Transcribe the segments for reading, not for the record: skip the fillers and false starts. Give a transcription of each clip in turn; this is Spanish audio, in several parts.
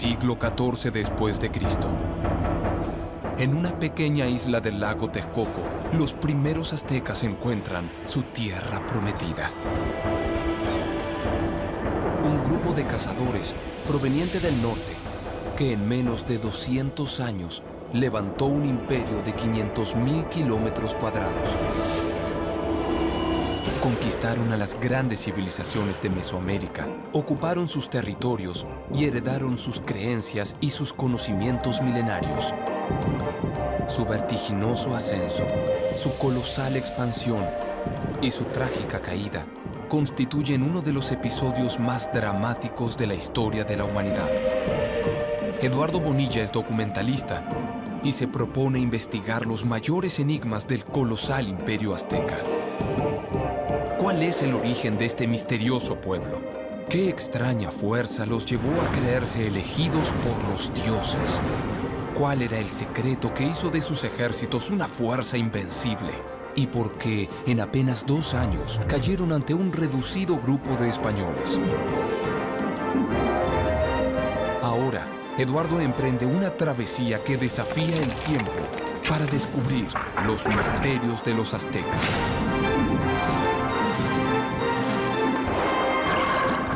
siglo XIV después de Cristo. En una pequeña isla del lago Texcoco, los primeros aztecas encuentran su tierra prometida. Un grupo de cazadores proveniente del norte, que en menos de 200 años levantó un imperio de 500.000 kilómetros cuadrados. Conquistaron a las grandes civilizaciones de Mesoamérica, ocuparon sus territorios y heredaron sus creencias y sus conocimientos milenarios. Su vertiginoso ascenso, su colosal expansión y su trágica caída constituyen uno de los episodios más dramáticos de la historia de la humanidad. Eduardo Bonilla es documentalista y se propone investigar los mayores enigmas del colosal imperio azteca. ¿Cuál es el origen de este misterioso pueblo? ¿Qué extraña fuerza los llevó a creerse elegidos por los dioses? ¿Cuál era el secreto que hizo de sus ejércitos una fuerza invencible? ¿Y por qué en apenas 2 años cayeron ante un reducido grupo de españoles? Ahora, Eduardo emprende una travesía que desafía el tiempo para descubrir los misterios de los aztecas.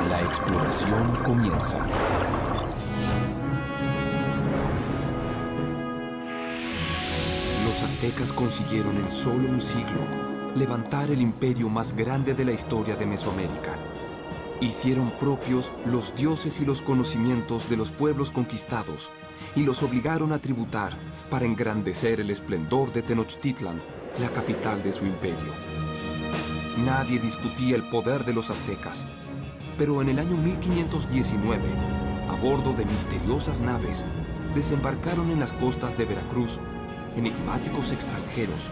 La exploración comienza. Los aztecas consiguieron en solo un siglo levantar el imperio más grande de la historia de Mesoamérica. Hicieron propios los dioses y los conocimientos de los pueblos conquistados y los obligaron a tributar para engrandecer el esplendor de Tenochtitlan, la capital de su imperio. Nadie discutía el poder de los aztecas, pero en el año 1519, a bordo de misteriosas naves, desembarcaron en las costas de Veracruz enigmáticos extranjeros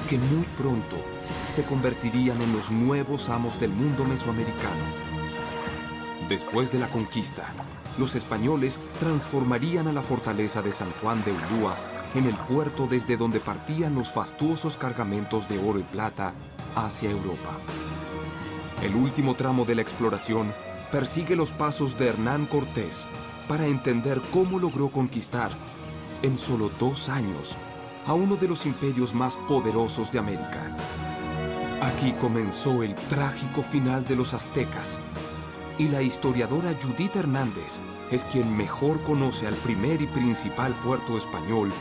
que muy pronto se convertirían en los nuevos amos del mundo mesoamericano. Después de la conquista, los españoles transformarían a la fortaleza de San Juan de Ulúa en el puerto desde donde partían los fastuosos cargamentos de oro y plata hacia Europa. El último tramo de la exploración persigue los pasos de Hernán Cortés para entender cómo logró conquistar, en solo 2 años, a uno de los imperios más poderosos de América. Aquí comenzó el trágico final de los aztecas, y la historiadora Judith Hernández es quien mejor conoce al primer y principal puerto español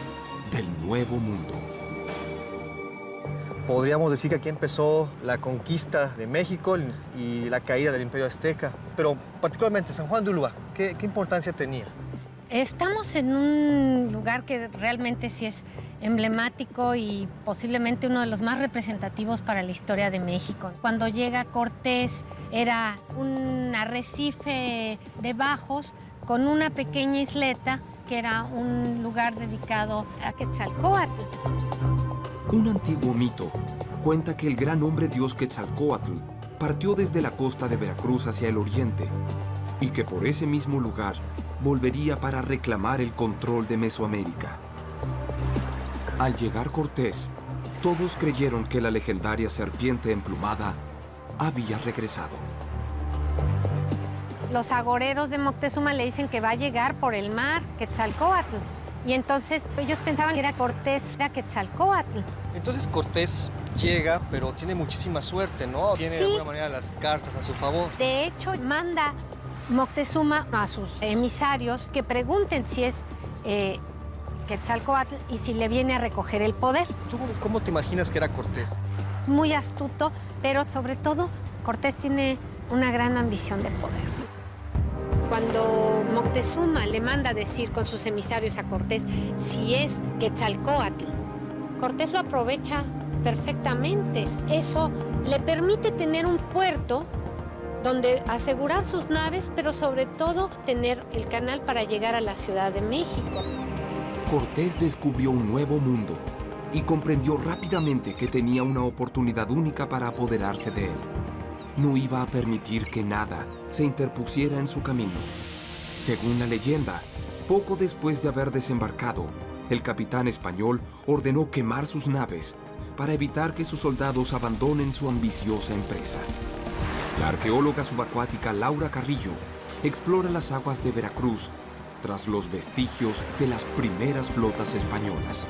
del Nuevo Mundo. Podríamos decir que aquí empezó la conquista de México y la caída del Imperio Azteca, pero particularmente San Juan de Ulúa, ¿qué importancia tenía? Estamos en un lugar que realmente sí es emblemático y posiblemente uno de los más representativos para la historia de México. Cuando llega Cortés era un arrecife de bajos con una pequeña isleta que era un lugar dedicado a Quetzalcóatl. Un antiguo mito cuenta que el gran hombre dios Quetzalcóatl partió desde la costa de Veracruz hacia el oriente y que por ese mismo lugar volvería para reclamar el control de Mesoamérica. Al llegar Cortés, todos creyeron que la legendaria serpiente emplumada había regresado. Los agoreros de Moctezuma le dicen que va a llegar por el mar Quetzalcóatl. Y entonces ellos pensaban que era Cortés, era Quetzalcóatl. Entonces Cortés llega, pero tiene muchísima suerte, ¿no? Tiene de alguna manera las cartas a su favor. De hecho, manda Moctezuma a sus emisarios que pregunten si es Quetzalcóatl y si le viene a recoger el poder. ¿Tú cómo te imaginas que era Cortés? Muy astuto, pero sobre todo Cortés tiene una gran ambición de poder. Cuando Moctezuma le manda a decir con sus emisarios a Cortés si es Quetzalcóatl, Cortés lo aprovecha perfectamente. Eso le permite tener un puerto donde asegurar sus naves, pero sobre todo tener el canal para llegar a la Ciudad de México. Cortés descubrió un nuevo mundo y comprendió rápidamente que tenía una oportunidad única para apoderarse de él. No iba a permitir que nada se interpusiera en su camino. Según la leyenda, poco después de haber desembarcado, el capitán español ordenó quemar sus naves para evitar que sus soldados abandonen su ambiciosa empresa. La arqueóloga subacuática Laura Carrillo explora las aguas de Veracruz tras los vestigios de las primeras flotas españolas.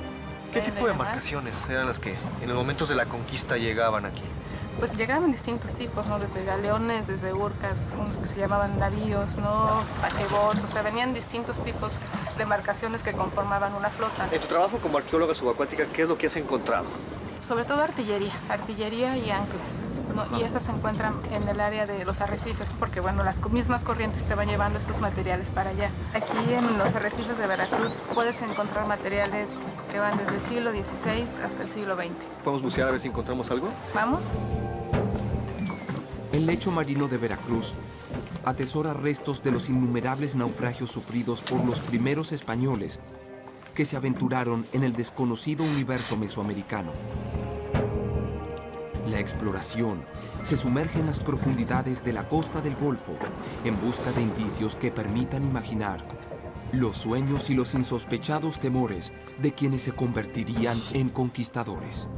¿Qué tipo de embarcaciones eran las que en los momentos de la conquista llegaban aquí? Pues llegaban distintos tipos, ¿no? Desde galeones, desde urcas, unos que se llamaban navíos, ¿no? Bajebols, o sea, venían distintos tipos de embarcaciones que conformaban una flota. En tu trabajo como arqueóloga subacuática, ¿qué es lo que has encontrado? Sobre todo artillería y anclas, ¿no? Y esas se encuentran en el área de los arrecifes, porque bueno, las mismas corrientes te van llevando estos materiales para allá. Aquí en los arrecifes de Veracruz puedes encontrar materiales que van desde el siglo XVI hasta el siglo XX. ¿Podemos bucear a ver si encontramos algo? ¿Vamos? El lecho marino de Veracruz atesora restos de los innumerables naufragios sufridos por los primeros españoles que se aventuraron en el desconocido universo mesoamericano. La exploración se sumerge en las profundidades de la costa del Golfo en busca de indicios que permitan imaginar los sueños y los insospechados temores de quienes se convertirían en conquistadores.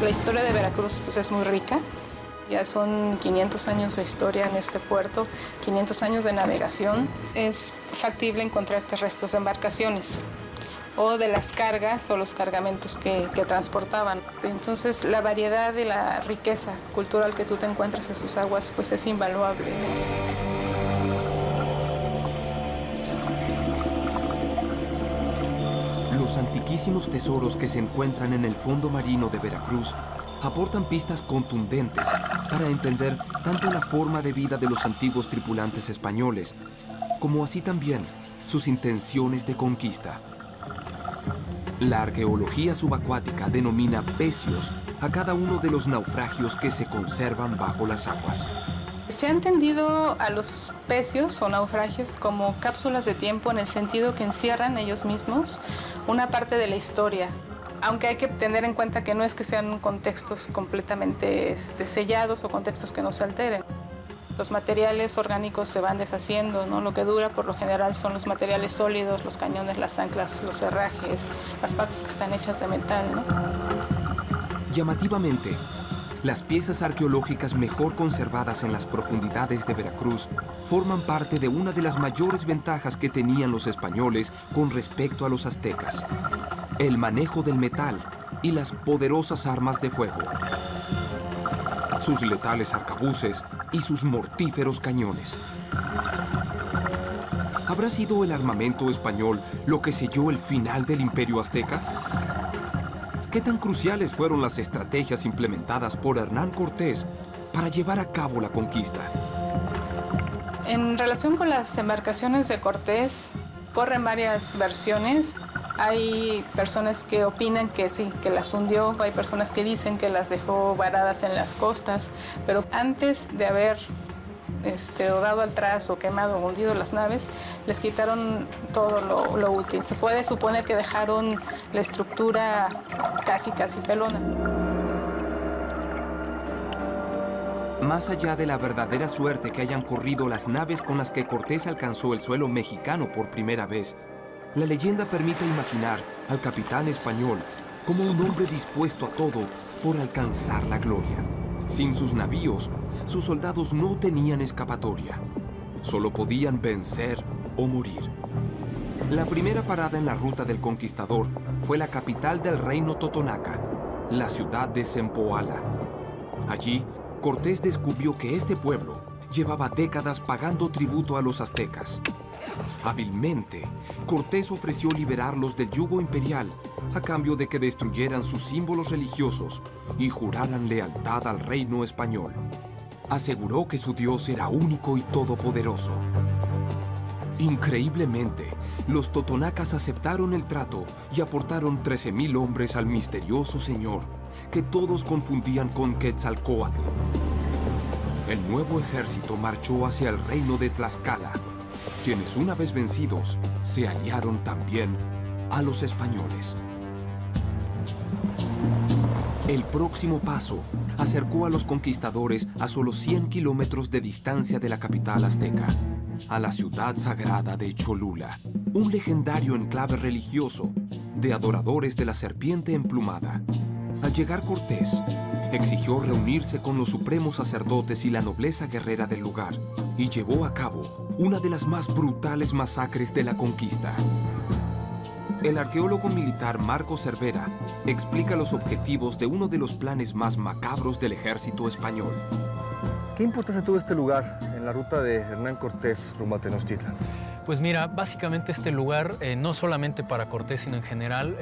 La historia de Veracruz pues, es muy rica. Ya son 500 años de historia en este puerto, 500 años de navegación. Es factible encontrarte restos de embarcaciones o de las cargas o los cargamentos que transportaban. Entonces, la variedad y la riqueza cultural que tú te encuentras en sus aguas pues, es invaluable. Los antiquísimos tesoros que se encuentran en el fondo marino de Veracruz aportan pistas contundentes para entender tanto la forma de vida de los antiguos tripulantes españoles, como así también sus intenciones de conquista. La arqueología subacuática denomina pecios a cada uno de los naufragios que se conservan bajo las aguas. Se ha entendido a los pecios o naufragios como cápsulas de tiempo en el sentido que encierran ellos mismos una parte de la historia. Aunque hay que tener en cuenta que no es que sean contextos completamente sellados o contextos que no se alteren. Los materiales orgánicos se van deshaciendo, ¿no? Lo que dura por lo general son los materiales sólidos, los cañones, las anclas, los herrajes, las partes que están hechas de metal, ¿no? Llamativamente, las piezas arqueológicas mejor conservadas en las profundidades de Veracruz forman parte de una de las mayores ventajas que tenían los españoles con respecto a los aztecas: el manejo del metal y las poderosas armas de fuego, sus letales arcabuces y sus mortíferos cañones. ¿Habrá sido el armamento español lo que selló el final del Imperio Azteca? ¿Qué tan cruciales fueron las estrategias implementadas por Hernán Cortés para llevar a cabo la conquista? En relación con las embarcaciones de Cortés, corren varias versiones. Hay personas que opinan que sí, que las hundió. Hay personas que dicen que las dejó varadas en las costas. Pero antes de haber dado al trasto, quemado o hundido las naves, les quitaron todo lo útil. Se puede suponer que dejaron la estructura casi pelona. Más allá de la verdadera suerte que hayan corrido las naves con las que Cortés alcanzó el suelo mexicano por primera vez, la leyenda permite imaginar al capitán español como un hombre dispuesto a todo por alcanzar la gloria. Sin sus navíos, sus soldados no tenían escapatoria. Solo podían vencer o morir. La primera parada en la ruta del conquistador fue la capital del reino totonaca, la ciudad de Zempoala. Allí, Cortés descubrió que este pueblo llevaba décadas pagando tributo a los aztecas. Hábilmente, Cortés ofreció liberarlos del yugo imperial a cambio de que destruyeran sus símbolos religiosos y juraran lealtad al reino español. Aseguró que su Dios era único y todopoderoso. Increíblemente, los totonacas aceptaron el trato y aportaron 13,000 hombres al misterioso señor, que todos confundían con Quetzalcóatl. El nuevo ejército marchó hacia el reino de Tlaxcala, quienes una vez vencidos se aliaron también a los españoles. El próximo paso acercó a los conquistadores a solo 100 kilómetros de distancia de la capital azteca, a la ciudad sagrada de Cholula, un legendario enclave religioso de adoradores de la serpiente emplumada. Al llegar Cortés, exigió reunirse con los supremos sacerdotes y la nobleza guerrera del lugar y llevó a cabo una de las más brutales masacres de la conquista. El arqueólogo militar Marco Cervera explica los objetivos de uno de los planes más macabros del ejército español. ¿Qué importancia tuvo este lugar en la ruta de Hernán Cortés rumbo a Tenochtitlan? Pues mira, básicamente este lugar, no solamente para Cortés, sino en general,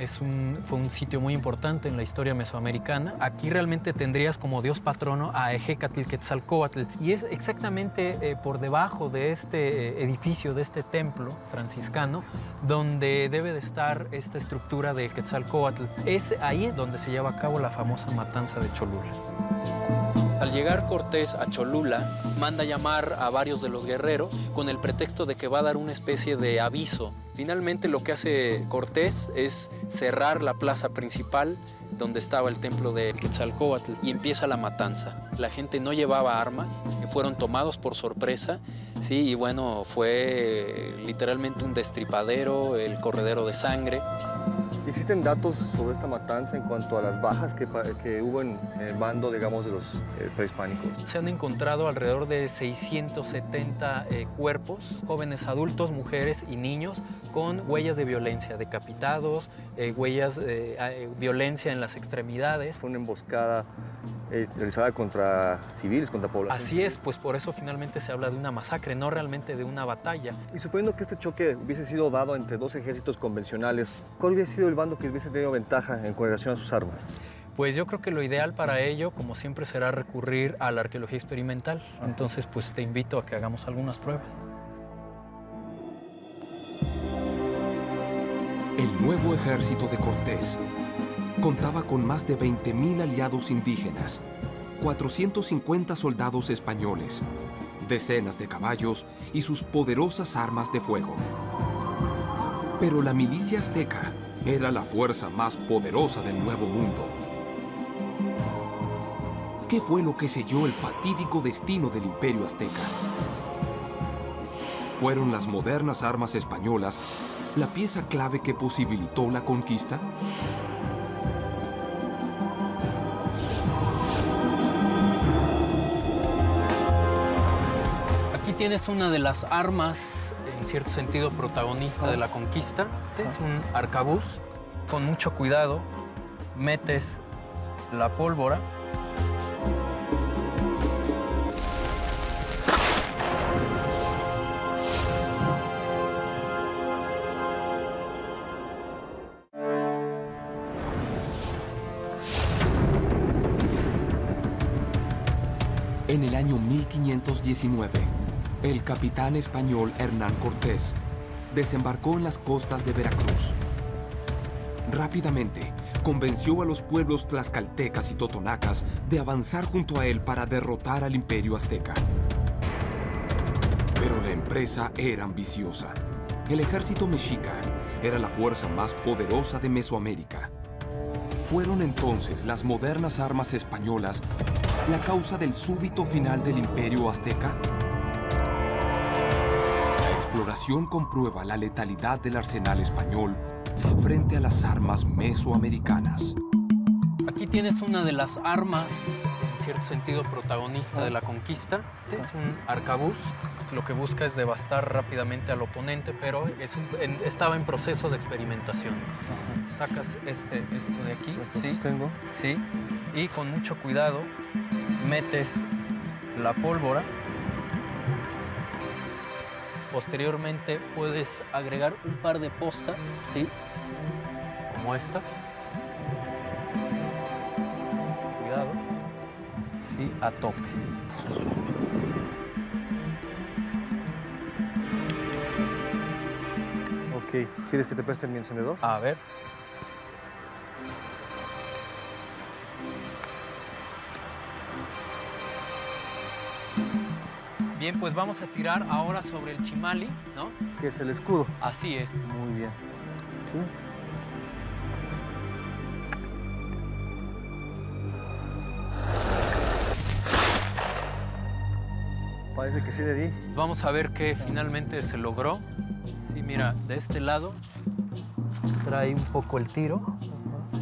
fue un sitio muy importante en la historia mesoamericana. Aquí realmente tendrías como dios patrono a Ejecatl Quetzalcóatl. Y es exactamente por debajo de este edificio, de este templo franciscano, donde debe de estar esta estructura de Quetzalcóatl. Es ahí donde se lleva a cabo la famosa matanza de Cholula. Al llegar Cortés a Cholula, manda llamar a varios de los guerreros con el pretexto de que va a dar una especie de aviso. Finalmente lo que hace Cortés es cerrar la plaza principal donde estaba el templo de Quetzalcóatl y empieza la matanza. La gente no llevaba armas, fueron tomados por sorpresa, sí, y bueno, fue literalmente un destripadero, el corredero de sangre. ¿Existen datos sobre esta matanza en cuanto a las bajas que hubo en el bando, digamos, de los prehispánicos? Se han encontrado alrededor de 670 cuerpos, jóvenes adultos, mujeres y niños, con huellas de violencia, decapitados, huellas de violencia en las extremidades. Fue una emboscada realizada contra civiles, contra población. Así es, pues por eso finalmente se habla de una masacre, no realmente de una batalla. Y suponiendo que este choque hubiese sido dado entre dos ejércitos convencionales, ¿cuál hubiese sido el bando que hubiese tenido ventaja en relación a sus armas? Pues yo creo que lo ideal para ello, como siempre, será recurrir a la arqueología experimental. Entonces, pues te invito a que hagamos algunas pruebas. El nuevo ejército de Cortés contaba con más de 20,000 aliados indígenas, 450 soldados españoles, decenas de caballos y sus poderosas armas de fuego. Pero la milicia azteca era la fuerza más poderosa del Nuevo Mundo. ¿Qué fue lo que selló el fatídico destino del Imperio Azteca? ¿Fueron las modernas armas españolas la pieza clave que posibilitó la conquista? Aquí tienes una de las armas, en cierto sentido, protagonista de la conquista. Es un arcabuz. Con mucho cuidado, metes la pólvora. En el año 1519, el capitán español Hernán Cortés desembarcó en las costas de Veracruz. Rápidamente, convenció a los pueblos tlaxcaltecas y totonacas de avanzar junto a él para derrotar al Imperio Azteca. Pero la empresa era ambiciosa. El ejército mexica era la fuerza más poderosa de Mesoamérica. ¿Fueron entonces las modernas armas españolas la causa del súbito final del Imperio Azteca? La exploración comprueba la letalidad del arsenal español frente a las armas mesoamericanas. Aquí tienes una de las armas, en cierto sentido, protagonista de la conquista. Es un arcabuz. Lo que busca es devastar rápidamente al oponente, pero estaba en proceso de experimentación. Sacas esto de aquí, ¿sí? Sí, y con mucho cuidado metes la pólvora. Posteriormente puedes agregar un par de postas, ¿sí? Como esta. Cuidado. Sí, a tope. Ok, ¿quieres que te preste mi encendedor? A ver. Bien, pues vamos a tirar ahora sobre el chimali, ¿no? Que es el escudo. Así es. Muy bien. Aquí. Parece que sí le di. Vamos a ver qué finalmente se logró. Sí, mira, de este lado trae un poco el tiro.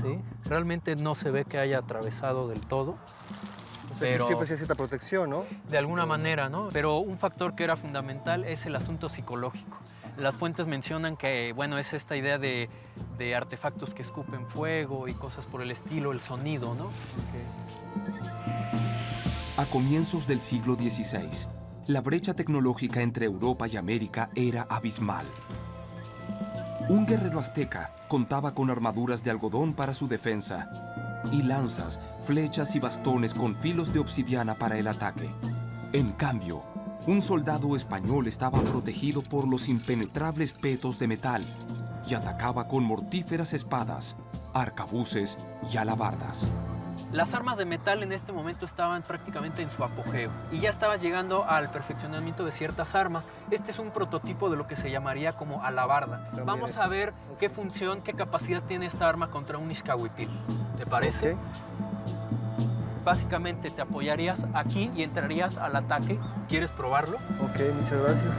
¿Sí? Realmente no se ve que haya atravesado del todo. O sea, Pero siempre se hace esta protección, ¿no? de alguna manera, ¿no? Pero un factor que era fundamental es el asunto psicológico. Las fuentes mencionan que, bueno, es esta idea de artefactos que escupen fuego y cosas por el estilo, el sonido, ¿no? A comienzos del siglo XVI, la brecha tecnológica entre Europa y América era abismal. Un guerrero azteca contaba con armaduras de algodón para su defensa y lanzas, flechas y bastones con filos de obsidiana para el ataque. En cambio, un soldado español estaba protegido por los impenetrables petos de metal y atacaba con mortíferas espadas, arcabuces y alabardas. Las armas de metal en este momento estaban prácticamente en su apogeo y ya estabas llegando al perfeccionamiento de ciertas armas. Este es un prototipo de lo que se llamaría como alabarda. Vamos a ver qué función, qué capacidad tiene esta arma contra un Izcahuipil. ¿Te parece? Ok. Básicamente te apoyarías aquí y entrarías al ataque. ¿Quieres probarlo? Ok, muchas gracias.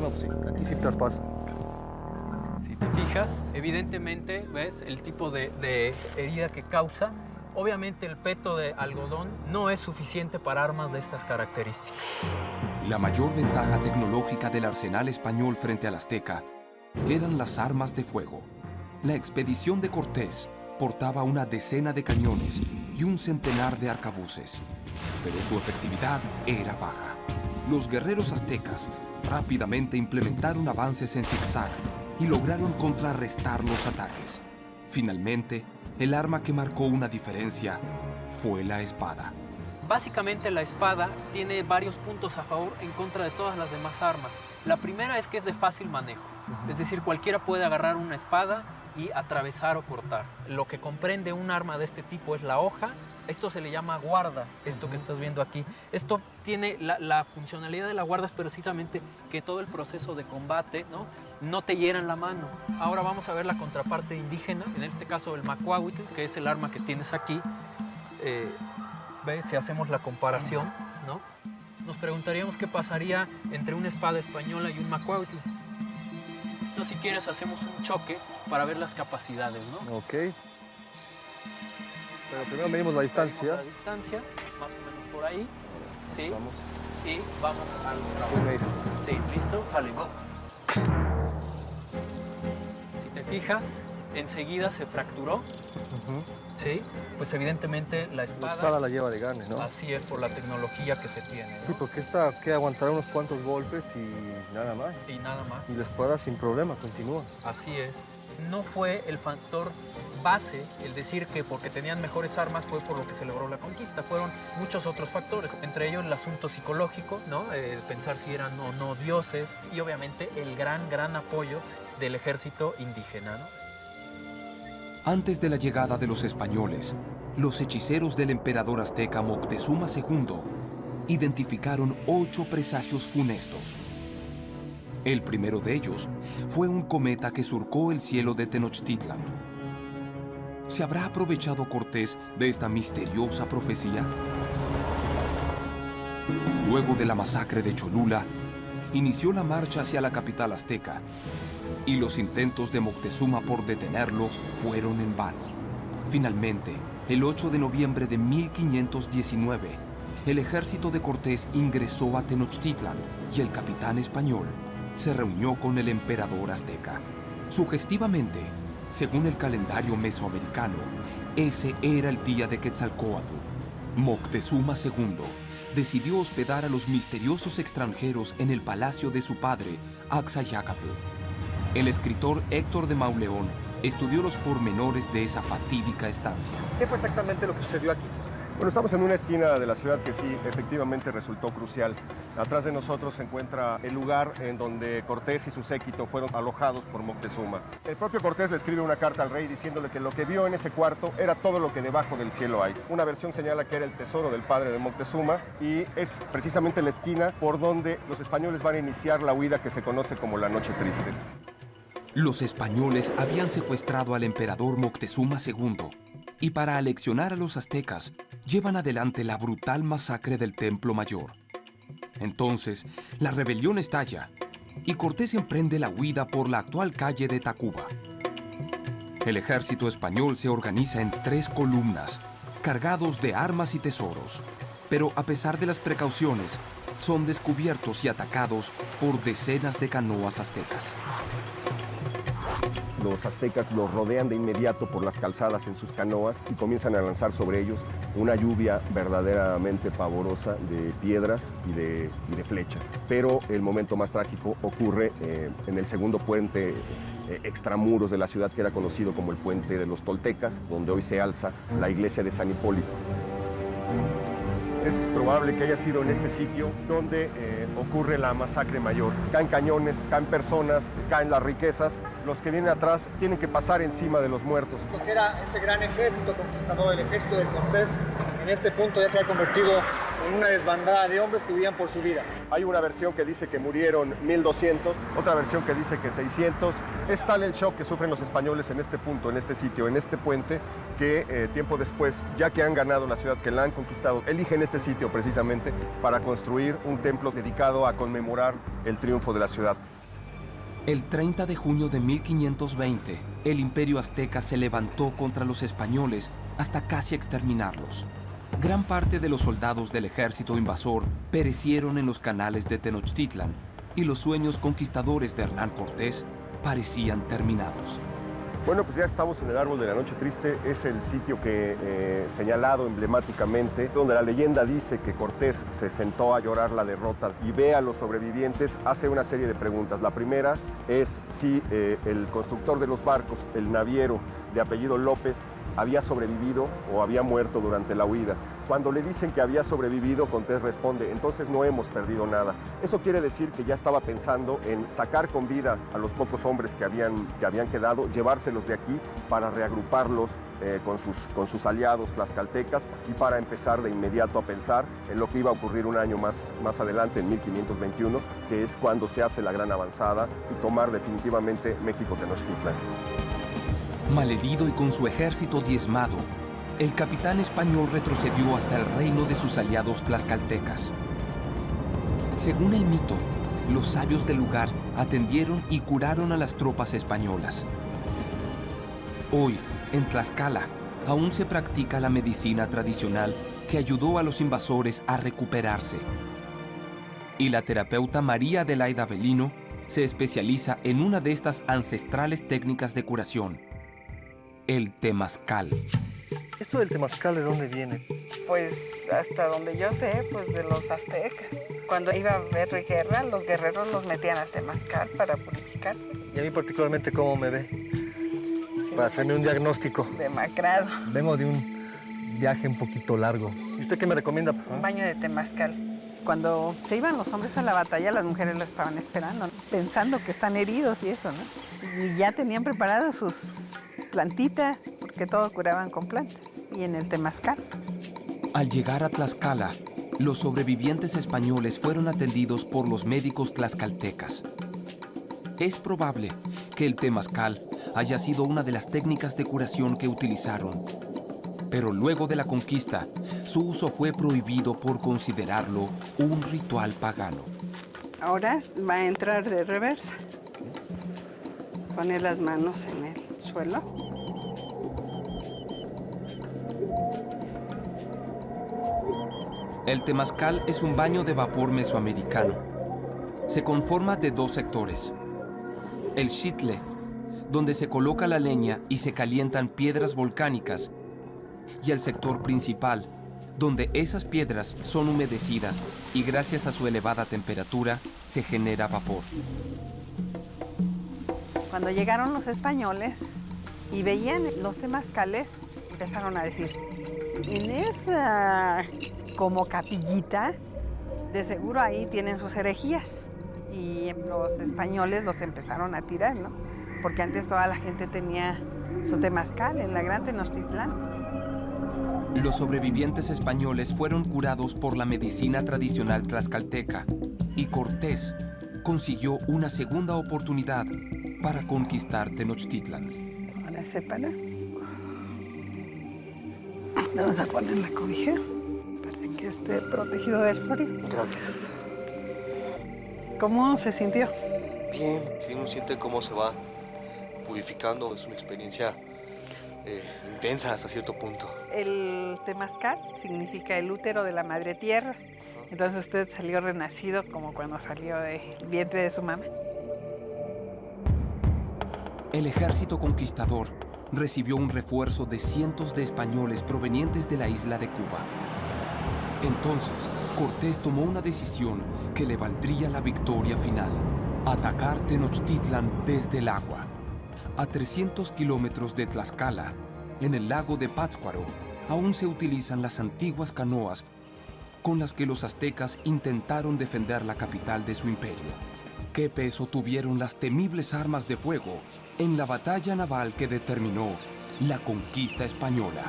No, sí, aquí sí te pasa. Si te fijas, evidentemente, ¿ves el tipo de herida que causa? Obviamente el peto de algodón no es suficiente para armas de estas características. La mayor ventaja tecnológica del arsenal español frente al azteca eran las armas de fuego. La expedición de Cortés portaba una decena de cañones y un centenar de arcabuces, pero su efectividad era baja. Los guerreros aztecas rápidamente implementaron avances en zigzag y lograron contrarrestar los ataques. Finalmente, el arma que marcó una diferencia fue la espada. Básicamente la espada tiene varios puntos a favor en contra de todas las demás armas. La primera es que es de fácil manejo, es decir, cualquiera puede agarrar una espada y atravesar o cortar. Lo que comprende un arma de este tipo es la hoja. Esto se le llama guarda, esto que estás viendo aquí. Esto tiene la funcionalidad de la guarda es precisamente que todo el proceso de combate no te hiera en la mano. Ahora vamos a ver la contraparte indígena, en este caso el macuahuitl, que es el arma que tienes aquí. ¿Ves? Si hacemos la comparación, ¿no? Nos preguntaríamos qué pasaría entre una espada española y un macuahuitl. Entonces, si quieres, hacemos un choque para ver las capacidades, ¿no? Ok. Pero primero medimos la distancia. La distancia, más o menos por ahí. Sí. Vamos. Y vamos al ¿Qué me trabajo. dices? Sí, listo, sale. Go. Si te fijas, enseguida se fracturó. Sí. Pues evidentemente la La espada. espada la lleva de gane, ¿no? Así es, por la tecnología que se tiene, ¿no? Sí, porque esta que aguantará unos cuantos golpes y nada más. Y nada más. Y la espada sin problema continúa. Así es. No fue el factor base el decir que porque tenían mejores armas fue por lo que se logró la conquista. Fueron muchos otros factores, entre ellos el asunto psicológico, ¿no? Pensar si eran o no dioses y obviamente el gran apoyo del ejército indígena, ¿no? Antes de la llegada de los españoles, los hechiceros del emperador azteca Moctezuma II identificaron 8 presagios funestos. El primero de ellos fue un cometa que surcó el cielo de Tenochtitlan. ¿Se habrá aprovechado Cortés de esta misteriosa profecía? Luego de la masacre de Cholula, inició la marcha hacia la capital azteca, y los intentos de Moctezuma por detenerlo fueron en vano. Finalmente, el 8 de noviembre de 1519, el ejército de Cortés ingresó a Tenochtitlan y el capitán español se reunió con el emperador azteca. Sugestivamente, según el calendario mesoamericano, ese era el día de Quetzalcóatl. Moctezuma II decidió hospedar a los misteriosos extranjeros en el palacio de su padre, Axayácatl. El escritor Héctor de Mauleón estudió los pormenores de esa fatídica estancia. ¿Qué fue exactamente lo que sucedió aquí? Bueno, estamos en una esquina de la ciudad que sí, efectivamente resultó crucial. Atrás de nosotros se encuentra el lugar en donde Cortés y su séquito fueron alojados por Moctezuma. El propio Cortés le escribe una carta al rey diciéndole que lo que vio en ese cuarto era todo lo que debajo del cielo hay. Una versión señala que era el tesoro del padre de Moctezuma y es precisamente la esquina por donde los españoles van a iniciar la huida que se conoce como la Noche Triste. Los españoles habían secuestrado al emperador Moctezuma II y para aleccionar a los aztecas, llevan adelante la brutal masacre del Templo Mayor. Entonces, la rebelión estalla y Cortés emprende la huida por la actual calle de Tacuba. El ejército español se organiza en 3 columnas, cargados de armas y tesoros, pero a pesar de las precauciones, son descubiertos y atacados por decenas de canoas aztecas. Los aztecas los rodean de inmediato por las calzadas en sus canoas y comienzan a lanzar sobre ellos una lluvia verdaderamente pavorosa de piedras y de flechas. Pero el momento más trágico ocurre en el segundo puente extramuros de la ciudad, que era conocido como el Puente de los Toltecas, donde hoy se alza la iglesia de San Hipólito. Es probable que haya sido en este sitio donde ocurre la masacre mayor. Caen cañones, caen personas, caen las riquezas. Los que vienen atrás tienen que pasar encima de los muertos. Lo que era ese gran ejército conquistador, el ejército de Cortés, en este punto ya se ha convertido en una desbandada de hombres que vivían por su vida. Hay una versión que dice que murieron 1,200, otra versión que dice que 600. Es tal el shock que sufren los españoles en este punto, en este sitio, en este puente, que tiempo después, ya que han ganado la ciudad, que la han conquistado, eligen este sitio precisamente para construir un templo dedicado a conmemorar el triunfo de la ciudad. El 30 de junio de 1520, el Imperio Azteca se levantó contra los españoles hasta casi exterminarlos. Gran parte de los soldados del ejército invasor perecieron en los canales de Tenochtitlan y los sueños conquistadores de Hernán Cortés parecían terminados. Bueno, pues ya estamos en el Árbol de la Noche Triste. Es el sitio que señalado emblemáticamente, donde la leyenda dice que Cortés se sentó a llorar la derrota y ve a los sobrevivientes, hace una serie de preguntas. La primera es si el constructor de los barcos, el naviero de apellido López, había sobrevivido o había muerto durante la huida. Cuando le dicen que había sobrevivido, Cortés responde: entonces no hemos perdido nada. Eso quiere decir que ya estaba pensando en sacar con vida a los pocos hombres que habían quedado, llevárselos de aquí para reagruparlos con sus aliados tlaxcaltecas y para empezar de inmediato a pensar en lo que iba a ocurrir un año más adelante, en 1521, que es cuando se hace la gran avanzada y tomar definitivamente México-Tenochtitlan. Malherido y con su ejército diezmado, el capitán español retrocedió hasta el reino de sus aliados tlaxcaltecas. Según el mito, los sabios del lugar atendieron y curaron a las tropas españolas. Hoy, en Tlaxcala, aún se practica la medicina tradicional que ayudó a los invasores a recuperarse. Y la terapeuta María Adelaida Avelino se especializa en una de estas ancestrales técnicas de curación: el temazcal. ¿Esto del temazcal de dónde viene? Pues hasta donde yo sé, pues de los aztecas. Cuando iba a haber guerra, los guerreros los metían al temazcal para purificarse. Y a mí particularmente, ¿cómo me ve? Sí, Para hacerme un diagnóstico. demacrado. Vengo de un viaje un poquito largo. ¿Y usted qué me recomienda? Un baño de temazcal. Cuando se iban los hombres a la batalla, las mujeres lo estaban esperando, ¿no? Pensando que están heridos y eso, ¿no? Y ya tenían preparadas sus plantitas, porque todo curaban con plantas, y en el temazcal. Al llegar a Tlaxcala, los sobrevivientes españoles fueron atendidos por los médicos tlaxcaltecas. Es probable que el temazcal haya sido una de las técnicas de curación que utilizaron. Pero luego de la conquista, su uso fue prohibido por considerarlo un ritual pagano. Ahora va a entrar de reversa. Pone las manos en el suelo. El temazcal es un baño de vapor mesoamericano. Se conforma de 2 sectores. El xitle, donde se coloca la leña y se calientan piedras volcánicas, y el sector principal, donde esas piedras son humedecidas y gracias a su elevada temperatura se genera vapor. Cuando llegaron los españoles y veían los temazcales, empezaron a decir: en esa como capillita, de seguro ahí tienen sus herejías. Y los españoles los empezaron a tirar, ¿no? Porque antes toda la gente tenía su temazcal en la Gran Tenochtitlán. Los sobrevivientes españoles fueron curados por la medicina tradicional tlaxcalteca y Cortés consiguió una segunda oportunidad para conquistar Tenochtitlan. Ahora sépara. Le vamos a poner la cobija para que esté protegido del frío. Gracias. ¿Cómo se sintió? Bien, sí, uno siente cómo se va purificando. Es una experiencia intensa hasta cierto punto. El temazcal significa el útero de la madre tierra. Entonces usted salió renacido como cuando salió del vientre de su mamá. El ejército conquistador recibió un refuerzo de cientos de españoles provenientes de la isla de Cuba. Entonces, Cortés tomó una decisión que le valdría la victoria final: atacar Tenochtitlan desde el agua. A 300 kilómetros de Tlaxcala, en el lago de Pátzcuaro, aún se utilizan las antiguas canoas con las que los aztecas intentaron defender la capital de su imperio. ¿Qué peso tuvieron las temibles armas de fuego en la batalla naval que determinó la conquista española?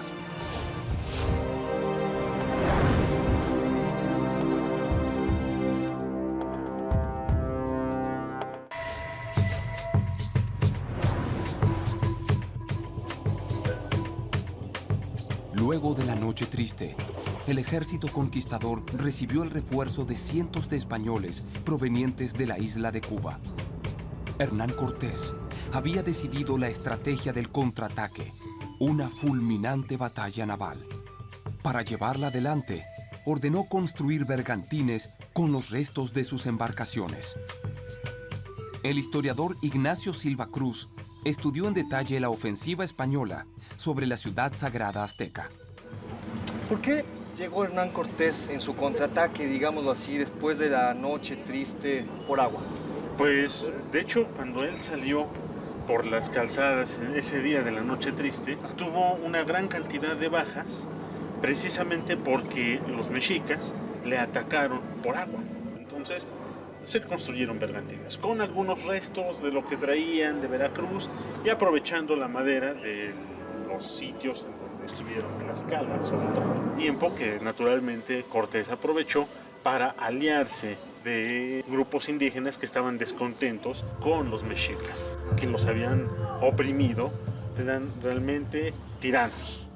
Luego de la noche triste, el ejército conquistador recibió el refuerzo de cientos de españoles provenientes de la isla de Cuba. Hernán Cortés había decidido la estrategia del contraataque, una fulminante batalla naval. Para llevarla adelante, ordenó construir bergantines con los restos de sus embarcaciones. El historiador Ignacio Silva Cruz estudió en detalle la ofensiva española sobre la ciudad sagrada azteca. ¿Por qué llegó Hernán Cortés en su contraataque, digámoslo así, después de la noche triste por agua? Pues, de hecho, cuando él salió por las calzadas ese día de la noche triste, tuvo una gran cantidad de bajas, precisamente porque los mexicas le atacaron por agua. Entonces, se construyeron bergantines con algunos restos de lo que traían de Veracruz y aprovechando la madera de los sitios en donde estuvieron Tlaxcala, sobre todo. Tiempo que naturalmente Cortés aprovechó para aliarse de grupos indígenas que estaban descontentos con los mexicas, que los habían oprimido, eran realmente tiranos.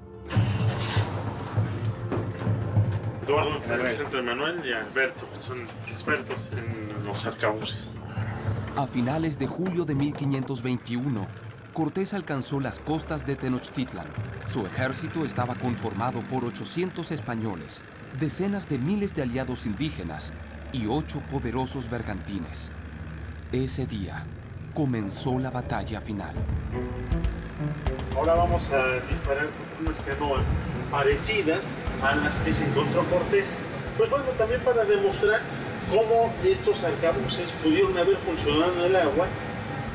Eduardo, que representa a Manuel, y Alberto, que son expertos en los arcabuces. A finales de julio de 1521, Cortés alcanzó las costas de Tenochtitlan. Su ejército estaba conformado por 800 españoles, decenas de miles de aliados indígenas y 8 poderosos bergantines. Ese día comenzó la batalla final. Ahora vamos a disparar con unas canoas parecidas a las que se encontró Cortés. Pues bueno, también para demostrar cómo estos arcabuces pudieron haber funcionado en el agua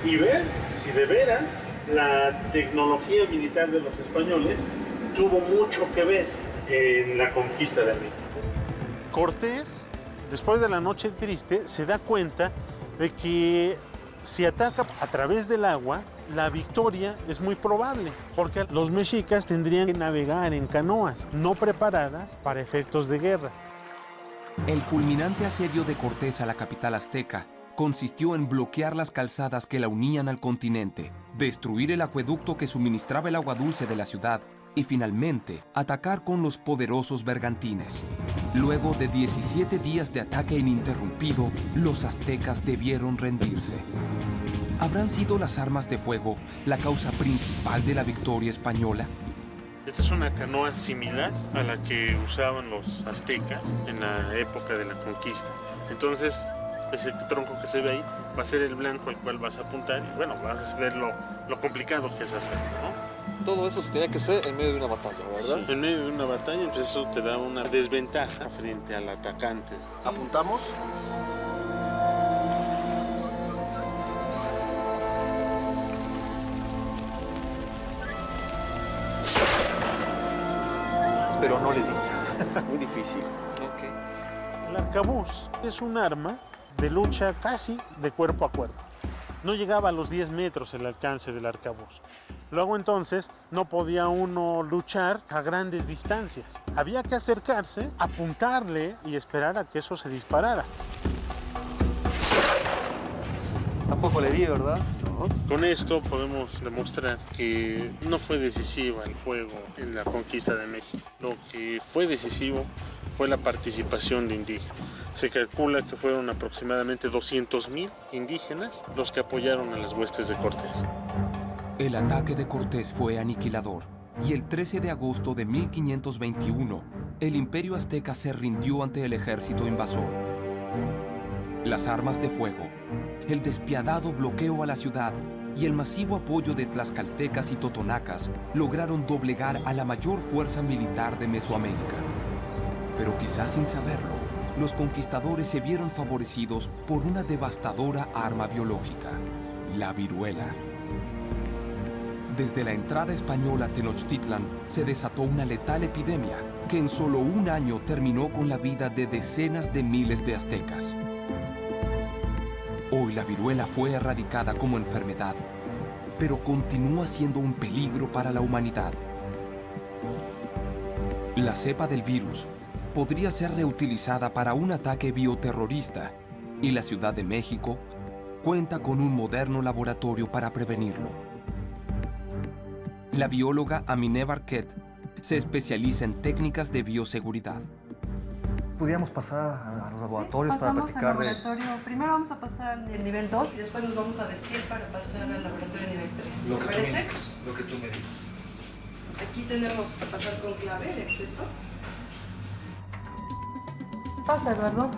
y ver si de veras la tecnología militar de los españoles tuvo mucho que ver en la conquista de México. Cortés, después de la noche triste, se da cuenta de que si ataca a través del agua, la victoria es muy probable, porque los mexicas tendrían que navegar en canoas no preparadas para efectos de guerra. El fulminante asedio de Cortés a la capital azteca consistió en bloquear las calzadas que la unían al continente, destruir el acueducto que suministraba el agua dulce de la ciudad y finalmente atacar con los poderosos bergantines. Luego de 17 días de ataque ininterrumpido, los aztecas debieron rendirse. ¿Habrán sido las armas de fuego la causa principal de la victoria española? Esta es una canoa similar a la que usaban los aztecas en la época de la conquista. Entonces, ese tronco que se ve ahí va a ser el blanco al cual vas a apuntar y bueno, vas a ver lo complicado que es hacerlo, ¿no? Todo eso se tenía que hacer en medio de una batalla, ¿verdad? Sí, en medio de una batalla, entonces eso te da una desventaja frente al atacante. ¿Apuntamos? Pero no le di. Muy difícil. Ok. El arcabuz es un arma de lucha casi de cuerpo a cuerpo. No llegaba a los 10 metros el alcance del arcabuz. Luego entonces no podía uno luchar a grandes distancias. Había que acercarse, apuntarle y esperar a que eso se disparara. Tampoco le di, ¿verdad? No, ¿no? Con esto podemos demostrar que no fue decisiva el fuego en la conquista de México. Lo que fue decisivo fue la participación de indígenas. Se calcula que fueron aproximadamente 200,000 indígenas los que apoyaron a las huestes de Cortés. El ataque de Cortés fue aniquilador y el 13 de agosto de 1521, el Imperio Azteca se rindió ante el ejército invasor. Las armas de fuego, el despiadado bloqueo a la ciudad y el masivo apoyo de tlaxcaltecas y totonacas lograron doblegar a la mayor fuerza militar de Mesoamérica. Pero quizás sin saberlo, los conquistadores se vieron favorecidos por una devastadora arma biológica, la viruela. Desde la entrada española a Tenochtitlan se desató una letal epidemia que en solo un año terminó con la vida de decenas de miles de aztecas. Hoy la viruela fue erradicada como enfermedad, pero continúa siendo un peligro para la humanidad. La cepa del virus podría ser reutilizada para un ataque bioterrorista y la Ciudad de México cuenta con un moderno laboratorio para prevenirlo. La bióloga Aminé Barquet se especializa en técnicas de bioseguridad. ¿Podríamos pasar a los laboratorios para pasamos platicar al laboratorio. Primero vamos a pasar al nivel 2 y después nos vamos a vestir para pasar al laboratorio nivel 3. ¿Te parece? Lo que tú me digas. Aquí tenemos que pasar con clave de acceso. Pasa, Eduardo.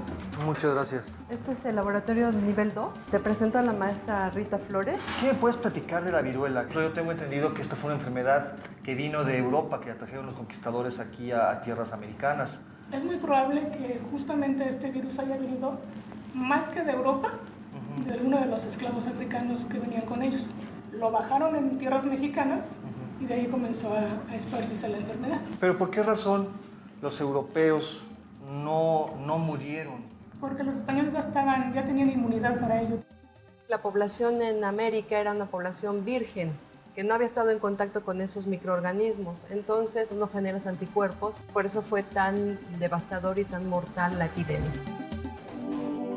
Muchas gracias. Este es el laboratorio nivel 2. Te presenta la maestra Rita Flores. ¿Qué me puedes platicar de la viruela? Yo tengo entendido que esta fue una enfermedad que vino de Europa, que la trajeron los conquistadores aquí a tierras americanas. Es muy probable que justamente este virus haya venido más que de Europa, de uno de los esclavos africanos que venían con ellos. Lo bajaron en tierras mexicanas y de ahí comenzó a esparcirse la enfermedad. ¿Pero por qué razón los europeos no murieron? Porque los españoles ya tenían inmunidad para ello. La población en América era una población virgen, que no había estado en contacto con esos microorganismos. Entonces no generas anticuerpos, por eso fue tan devastador y tan mortal la epidemia.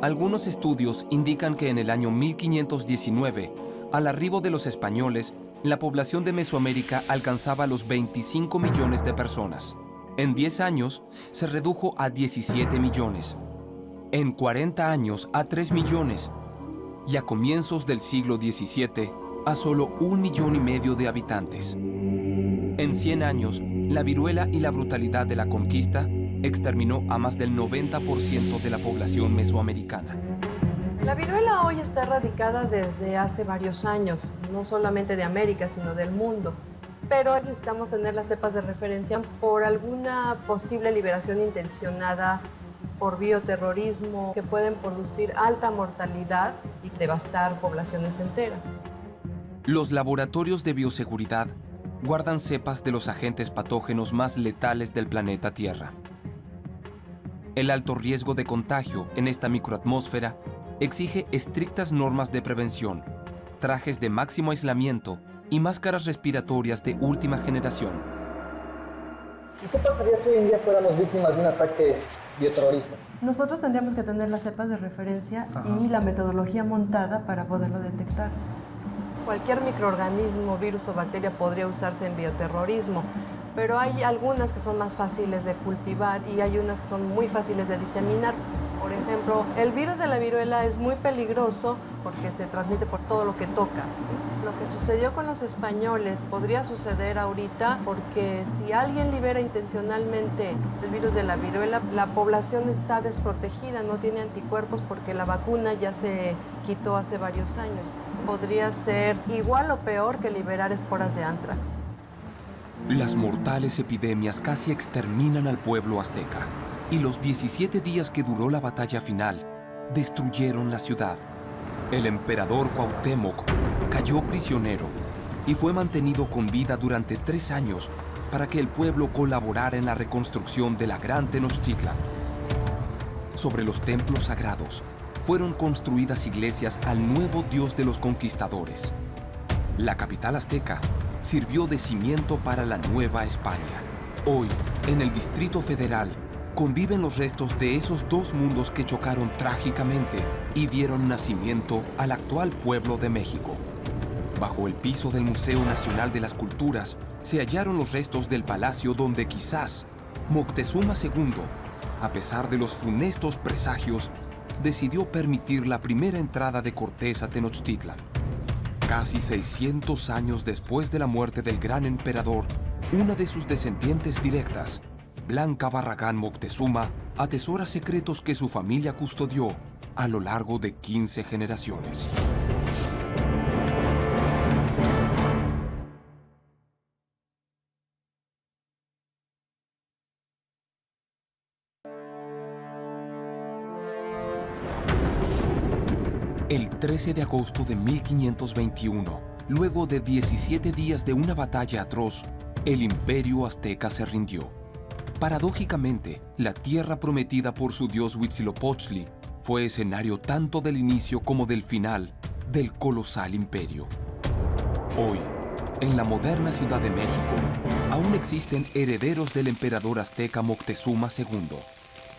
Algunos estudios indican que en el año 1519, al arribo de los españoles, la población de Mesoamérica alcanzaba los 25 millones de personas. En 10 años se redujo a 17 millones. En 40 años a 3 millones. Y a comienzos del siglo XVII, a solo 1,5 millones de habitantes. En 100 años, la viruela y la brutalidad de la conquista exterminó a más del 90% de la población mesoamericana. La viruela hoy está erradicada desde hace varios años, no solamente de América, sino del mundo. Pero necesitamos tener las cepas de referencia por alguna posible liberación intencionada por bioterrorismo que pueden producir alta mortalidad y devastar poblaciones enteras. Los laboratorios de bioseguridad guardan cepas de los agentes patógenos más letales del planeta Tierra. El alto riesgo de contagio en esta microatmósfera exige estrictas normas de prevención, trajes de máximo aislamiento y máscaras respiratorias de última generación. ¿Y qué pasaría si hoy en día fuéramos víctimas de un ataque bioterrorista? Nosotros tendríamos que tener las cepas de referencia y la metodología montada para poderlo detectar. Cualquier microorganismo, virus o bacteria podría usarse en bioterrorismo, pero hay algunas que son más fáciles de cultivar y hay unas que son muy fáciles de diseminar. Por ejemplo, el virus de la viruela es muy peligroso porque se transmite por todo lo que tocas. Lo que sucedió con los españoles podría suceder ahorita porque si alguien libera intencionalmente el virus de la viruela, la población está desprotegida, no tiene anticuerpos porque la vacuna ya se quitó hace varios años. Podría ser igual o peor que liberar esporas de antrax. Las mortales epidemias casi exterminan al pueblo azteca, y los 17 días que duró la batalla final destruyeron la ciudad. El emperador Cuauhtémoc cayó prisionero y fue mantenido con vida durante 3 años para que el pueblo colaborara en la reconstrucción de la Gran Tenochtitlan. Sobre los templos sagrados fueron construidas iglesias al nuevo dios de los conquistadores. La capital azteca sirvió de cimiento para la Nueva España. Hoy, en el Distrito Federal, conviven los restos de esos dos mundos que chocaron trágicamente y dieron nacimiento al actual pueblo de México. Bajo el piso del Museo Nacional de las Culturas se hallaron los restos del palacio donde quizás Moctezuma II, a pesar de los funestos presagios, decidió permitir la primera entrada de Cortés a Tenochtitlan. Casi 600 años después de la muerte del gran emperador, una de sus descendientes directas, Blanca Barragán Moctezuma, atesora secretos que su familia custodió a lo largo de 15 generaciones. El 13 de agosto de 1521, luego de 17 días de una batalla atroz, el imperio azteca se rindió. Paradójicamente, la tierra prometida por su dios Huitzilopochtli fue escenario tanto del inicio como del final del colosal imperio. Hoy, en la moderna Ciudad de México, aún existen herederos del emperador azteca Moctezuma II.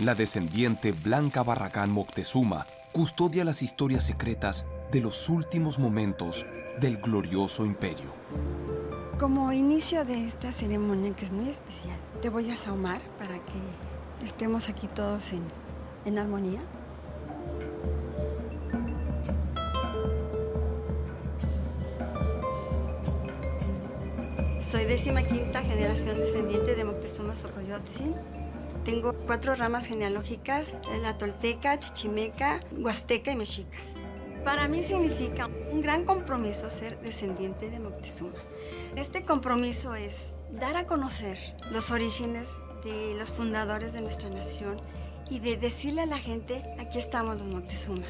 La descendiente Blanca Barragán Moctezuma custodia las historias secretas de los últimos momentos del glorioso imperio. Como inicio de esta ceremonia, que es muy especial, te voy a sahumar para que estemos aquí todos en armonía. Soy 15ª generación descendiente de Moctezuma Xocoyotzin. Tengo 4 ramas genealógicas, la tolteca, chichimeca, huasteca y mexica. Para mí significa un gran compromiso ser descendiente de Moctezuma. Este compromiso es dar a conocer los orígenes de los fundadores de nuestra nación y de decirle a la gente, aquí estamos los Moctezuma.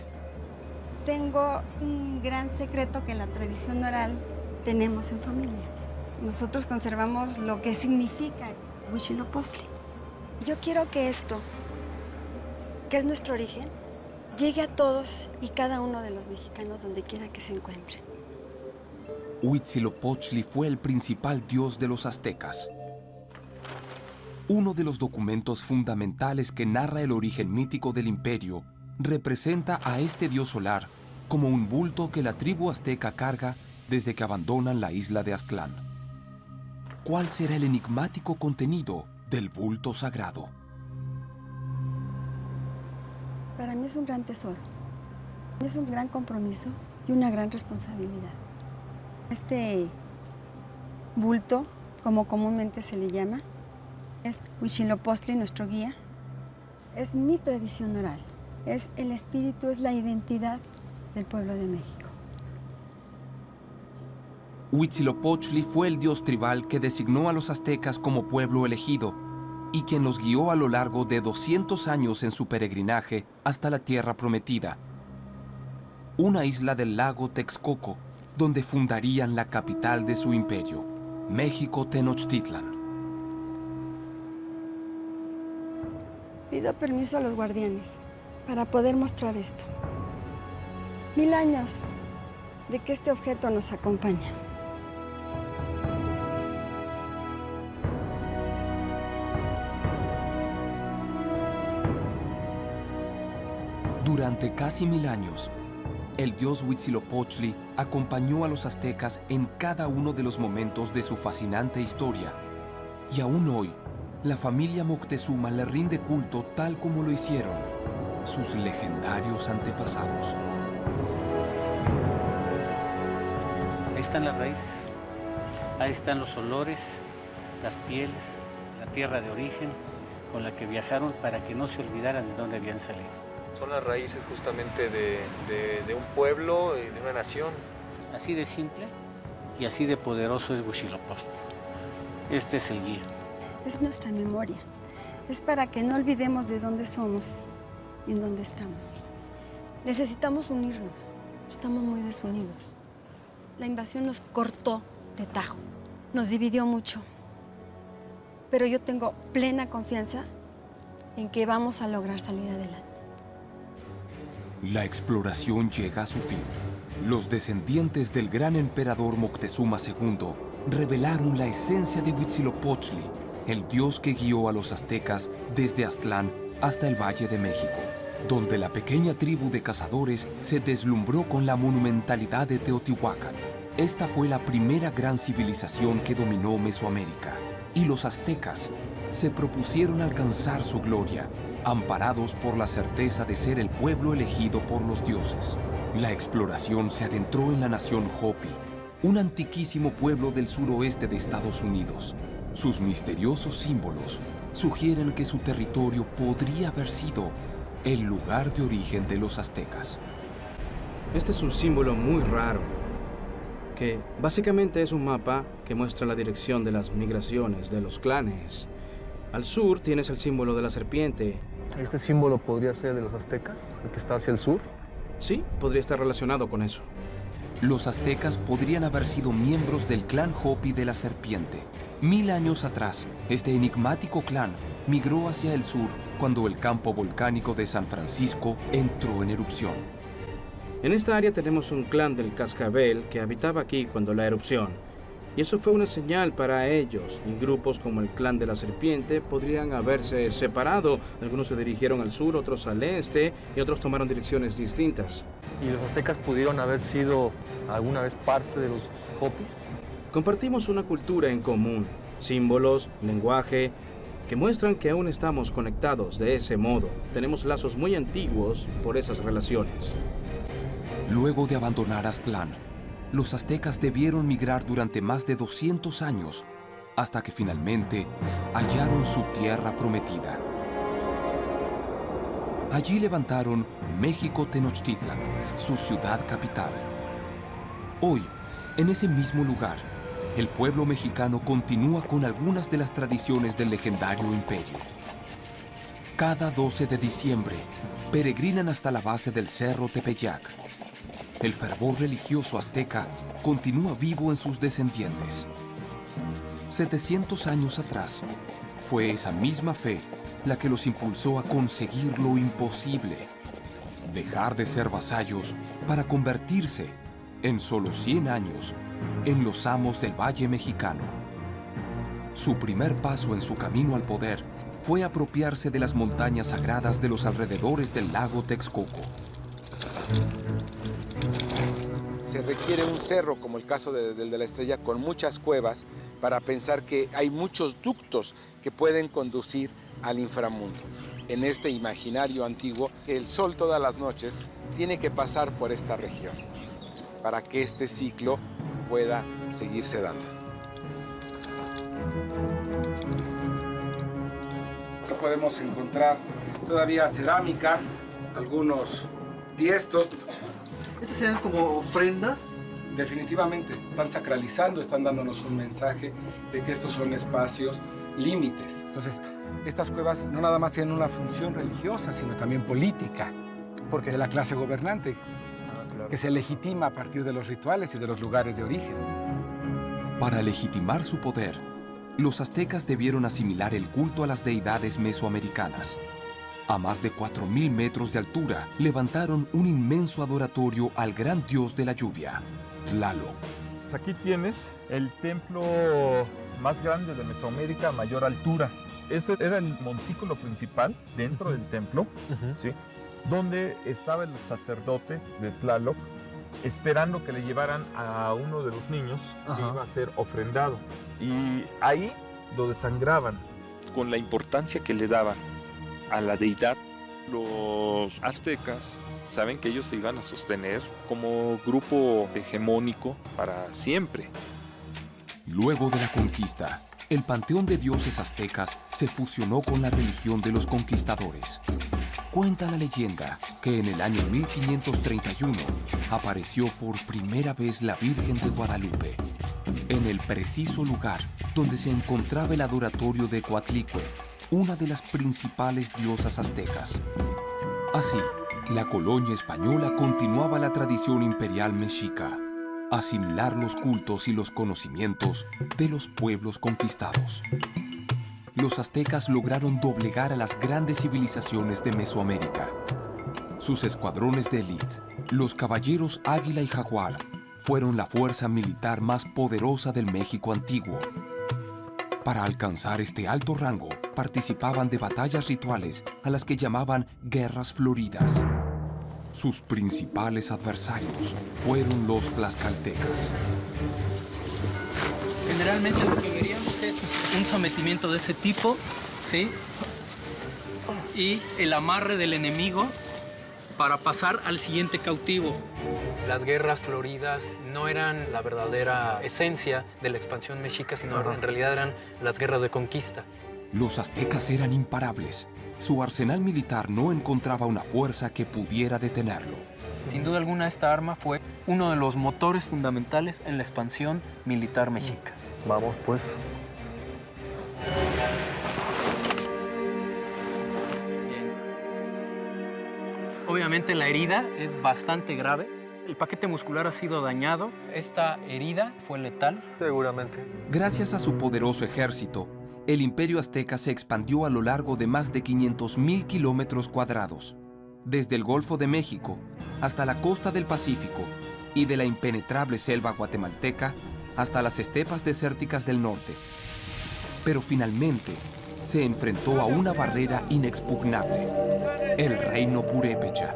Tengo un gran secreto que en la tradición oral tenemos en familia. Nosotros conservamos lo que significa Huitzilopochtli. Yo quiero que esto, que es nuestro origen, llegue a todos y cada uno de los mexicanos donde quiera que se encuentren. Huitzilopochtli fue el principal dios de los aztecas. Uno de los documentos fundamentales que narra el origen mítico del imperio representa a este dios solar como un bulto que la tribu azteca carga desde que abandonan la isla de Aztlán. ¿Cuál será el enigmático contenido del bulto sagrado? Para mí es un gran tesoro, es un gran compromiso y una gran responsabilidad. Este bulto, como comúnmente se le llama, es Huitzilopochtli, nuestro guía. Es mi tradición oral, es el espíritu, es la identidad del pueblo de México. Huitzilopochtli fue el dios tribal que designó a los aztecas como pueblo elegido y quien los guió a lo largo de 200 años en su peregrinaje hasta la tierra prometida, una isla del lago Texcoco, donde fundarían la capital de su imperio, México Tenochtitlan. Pido permiso a los guardianes para poder mostrar esto. 1000 años de que este objeto nos acompaña. Durante casi 1000 años, el dios Huitzilopochtli acompañó a los aztecas en cada uno de los momentos de su fascinante historia. Y aún hoy, la familia Moctezuma le rinde culto tal como lo hicieron sus legendarios antepasados. Ahí están las raíces, ahí están los olores, las pieles, la tierra de origen con la que viajaron para que no se olvidaran de dónde habían salido. Son las raíces justamente de un pueblo, de una nación. Así de simple y así de poderoso es Huitzilopochtli. Este es el guía. Es nuestra memoria. Es para que no olvidemos de dónde somos y en dónde estamos. Necesitamos unirnos. Estamos muy desunidos. La invasión nos cortó de tajo. Nos dividió mucho. Pero yo tengo plena confianza en que vamos a lograr salir adelante. La exploración llega a su fin. Los descendientes del gran emperador Moctezuma II revelaron la esencia de Huitzilopochtli, el dios que guió a los aztecas desde Aztlán hasta el Valle de México, donde la pequeña tribu de cazadores se deslumbró con la monumentalidad de Teotihuacán. Esta fue la primera gran civilización que dominó Mesoamérica, y los aztecas se propusieron alcanzar su gloria, amparados por la certeza de ser el pueblo elegido por los dioses. La exploración se adentró en la nación Hopi, un antiquísimo pueblo del suroeste de Estados Unidos. Sus misteriosos símbolos sugieren que su territorio podría haber sido el lugar de origen de los aztecas. Este es un símbolo muy raro, que básicamente es un mapa que muestra la dirección de las migraciones de los clanes. Al sur tienes el símbolo de la serpiente. ¿Este símbolo podría ser de los aztecas, el que está hacia el sur? Sí, podría estar relacionado con eso. Los aztecas podrían haber sido miembros del clan Hopi de la Serpiente. 1000 años atrás, este enigmático clan migró hacia el sur cuando el campo volcánico de San Francisco entró en erupción. En esta área tenemos un clan del cascabel que habitaba aquí cuando la erupción. Y eso fue una señal para ellos, y grupos como el clan de la serpiente podrían haberse separado. Algunos se dirigieron al sur, otros al este, y otros tomaron direcciones distintas. ¿Y los aztecas pudieron haber sido alguna vez parte de los Hopis? Compartimos una cultura en común, símbolos, lenguaje, que muestran que aún estamos conectados de ese modo. Tenemos lazos muy antiguos por esas relaciones. Luego de abandonar Aztlán, los aztecas debieron migrar durante más de 200 años hasta que finalmente hallaron su tierra prometida. Allí levantaron México Tenochtitlan, su ciudad capital. Hoy, en ese mismo lugar, el pueblo mexicano continúa con algunas de las tradiciones del legendario imperio. Cada 12 de diciembre, peregrinan hasta la base del Cerro Tepeyac. El fervor religioso azteca continúa vivo en sus descendientes. 700 años atrás, fue esa misma fe la que los impulsó a conseguir lo imposible: dejar de ser vasallos para convertirse, en solo 100 años, en los amos del Valle Mexicano. Su primer paso en su camino al poder fue apropiarse de las montañas sagradas de los alrededores del lago Texcoco. Se requiere un cerro, como el caso del de la Estrella, con muchas cuevas, para pensar que hay muchos ductos que pueden conducir al inframundo. En este imaginario antiguo, el sol todas las noches tiene que pasar por esta región para que este ciclo pueda seguirse dando. Aquí podemos encontrar todavía cerámica, algunos tiestos. ¿Estas serían como ofrendas? Definitivamente, están sacralizando, están dándonos un mensaje de que estos son espacios límites. Entonces, estas cuevas no nada más tienen una función religiosa, sino también política, porque de la clase gobernante, que se legitima a partir de los rituales y de los lugares de origen. Para legitimar su poder, los aztecas debieron asimilar el culto a las deidades mesoamericanas. A más de 4000 metros de altura, levantaron un inmenso adoratorio al gran dios de la lluvia, Tlaloc. Aquí tienes el templo más grande de Mesoamérica a mayor altura. Este era el montículo principal dentro del templo, ¿sí? Donde estaba el sacerdote de Tlaloc esperando que le llevaran a uno de los niños que iba a ser ofrendado. Y ahí lo desangraban. Con la importancia que le daban a la deidad, los aztecas saben que ellos se iban a sostener como grupo hegemónico para siempre. Luego de la conquista, el panteón de dioses aztecas se fusionó con la religión de los conquistadores. Cuenta la leyenda que en el año 1531 apareció por primera vez la Virgen de Guadalupe, en el preciso lugar donde se encontraba el adoratorio de Coatlicue, una de las principales diosas aztecas. Así, la colonia española continuaba la tradición imperial mexica: asimilar los cultos y los conocimientos de los pueblos conquistados. Los aztecas lograron doblegar a las grandes civilizaciones de Mesoamérica. Sus escuadrones de élite, los caballeros Águila y Jaguar, fueron la fuerza militar más poderosa del México antiguo. Para alcanzar este alto rango, participaban de batallas rituales a las que llamaban guerras floridas. sus principales adversarios fueron los tlaxcaltecas. Generalmente lo que veríamos es un sometimiento de ese tipo, ¿sí? Y el amarre del enemigo para pasar al siguiente cautivo. Las guerras floridas no eran la verdadera esencia de la expansión mexica, sino en realidad eran las guerras de conquista. Los aztecas eran imparables. Su arsenal militar no encontraba una fuerza que pudiera detenerlo. Sin duda alguna, esta arma fue uno de los motores fundamentales en la expansión militar mexica. Vamos, pues. Obviamente la herida es bastante grave. El paquete muscular ha sido dañado. Esta herida fue letal. Seguramente. Gracias a su poderoso ejército, el imperio azteca se expandió a lo largo de más de 500,000 kilómetros cuadrados, desde el Golfo de México hasta la costa del Pacífico y de la impenetrable selva guatemalteca hasta las estepas desérticas del norte. Pero finalmente se enfrentó a una barrera inexpugnable, el reino purépecha.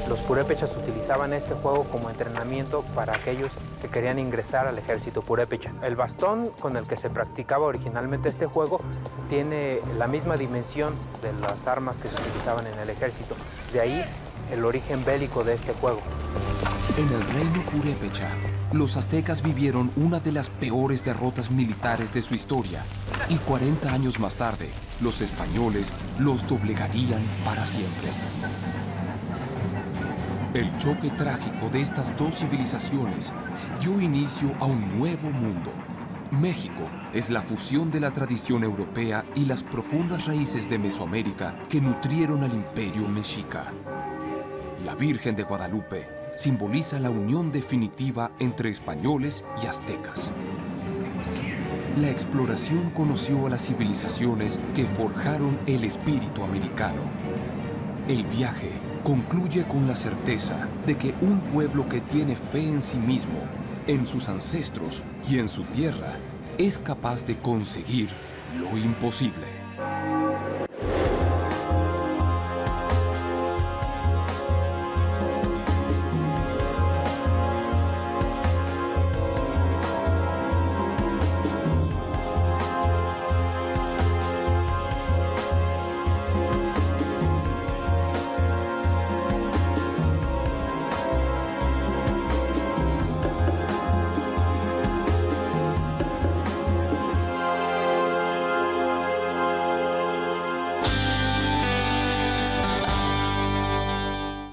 Los purépechas utilizaban este juego como entrenamiento para aquellos que querían ingresar al ejército purépecha. El bastón con el que se practicaba originalmente este juego tiene la misma dimensión de las armas que se utilizaban en el ejército. De ahí el origen bélico de este juego. En el reino purépecha, los aztecas vivieron una de las peores derrotas militares de su historia, y 40 años más tarde, los españoles los doblegarían para siempre. El choque trágico de estas dos civilizaciones dio inicio a un nuevo mundo. México es la fusión de la tradición europea y las profundas raíces de Mesoamérica que nutrieron al imperio mexica. La Virgen de Guadalupe simboliza la unión definitiva entre españoles y aztecas. La exploración conoció a las civilizaciones que forjaron el espíritu americano. El viaje concluye con la certeza de que un pueblo que tiene fe en sí mismo, en sus ancestros y en su tierra, es capaz de conseguir lo imposible.